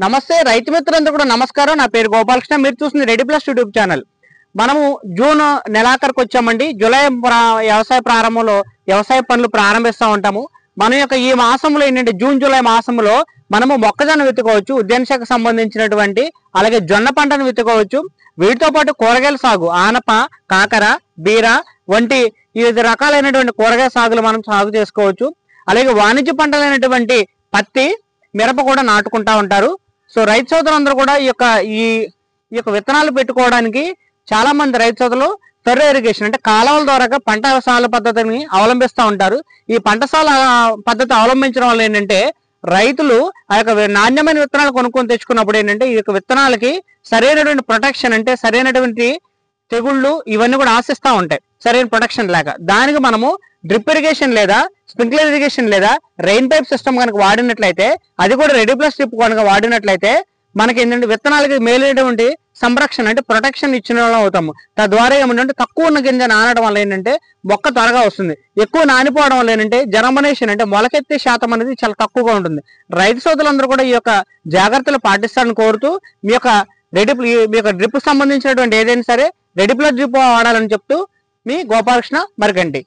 నమస్తే రైతు మిత్రులందరూ కూడా నమస్కారం. నా పేరు గోపాలకృష్ణ. మీరు చూస్తుంది రెడీ ప్లస్ యూట్యూబ్ ఛానల్. మనము జూన్ నెలాఖరుకు వచ్చామండి. జూలై వ్యవసాయ ప్రారంభంలో వ్యవసాయ పనులు ప్రారంభిస్తూ ఉంటాము. మన యొక్క ఈ మాసంలో ఏంటంటే జూన్ జూలై మాసంలో మనము మొక్కజొన్న విత్తుకోవచ్చు, ఉద్యాన శాఖకు సంబంధించినటువంటి అలాగే జొన్న పంటను విత్తుకోవచ్చు. వీటితో పాటు కూరగాయల సాగు ఆనప, కాకర, బీర వంటి వివిధ రకాలైనటువంటి కూరగాయ సాగులు మనం సాగు చేసుకోవచ్చు. అలాగే వాణిజ్య పంటలైనటువంటి పత్తి, మిరప కూడా నాటుకుంటా ఉంటారు. సో రైతు సోదరులందరూ కూడా ఈ యొక్క విత్తనాలు పెట్టుకోవడానికి చాలా మంది రైతు సోదరులు ఫెర్రో ఇరిగేషన్ అంటే కాలువల ద్వారా పంట సాల పద్ధతిని అవలంబిస్తూ ఉంటారు. ఈ పంట సాల పద్ధతి అవలంబించడం వల్ల ఏంటంటే రైతులు ఆ యొక్క నాణ్యమైన విత్తనాలు కొనుక్కొని తెచ్చుకున్నప్పుడు ఏంటంటే ఈ యొక్క విత్తనాలకి సరైనటువంటి ప్రొటెక్షన్ అంటే సరైనటువంటి తెగుళ్ళు ఇవన్నీ కూడా ఆశిస్తూ ఉంటాయి. సరైన ప్రొటెక్షన్ లేక దానికి మనము డ్రిప్ ఇరిగేషన్ లేదా స్ప్రింక్లర్ ఇరిగేషన్ లేదా రెయిన్ పైప్ సిస్టమ్ కనుక వాడినట్లయితే, అది కూడా రెడీ ప్లస్ డ్రిప్ కనుక వాడినట్లయితే మనకి ఏంటంటే విత్తనాలకి మేలైనటువంటి సంరక్షణ అంటే ప్రొటెక్షన్ ఇచ్చిన వాళ్ళం అవుతాము. తద్వారా ఏమంటే తక్కువ ఉన్న గింజ నానడం వల్ల ఏంటంటే మొక్క త్వరగా వస్తుంది. ఎక్కువ నానిపోవడం వల్ల ఏంటంటే జర్మినేషన్ అంటే మొలకెత్తే శాతం అనేది చాలా తక్కువగా ఉంటుంది. రైతు సోదరులందరూ కూడా ఈ యొక్క జాగ్రత్తలు పాటిస్తారని కోరుతూ మీ యొక్క డ్రిప్ సంబంధించినటువంటి ఏదైనా సరే రెడీ ప్లస్ డ్రిప్ వాడాలని చెప్తూ మీ గోపాలకృష్ణ మరికంటి.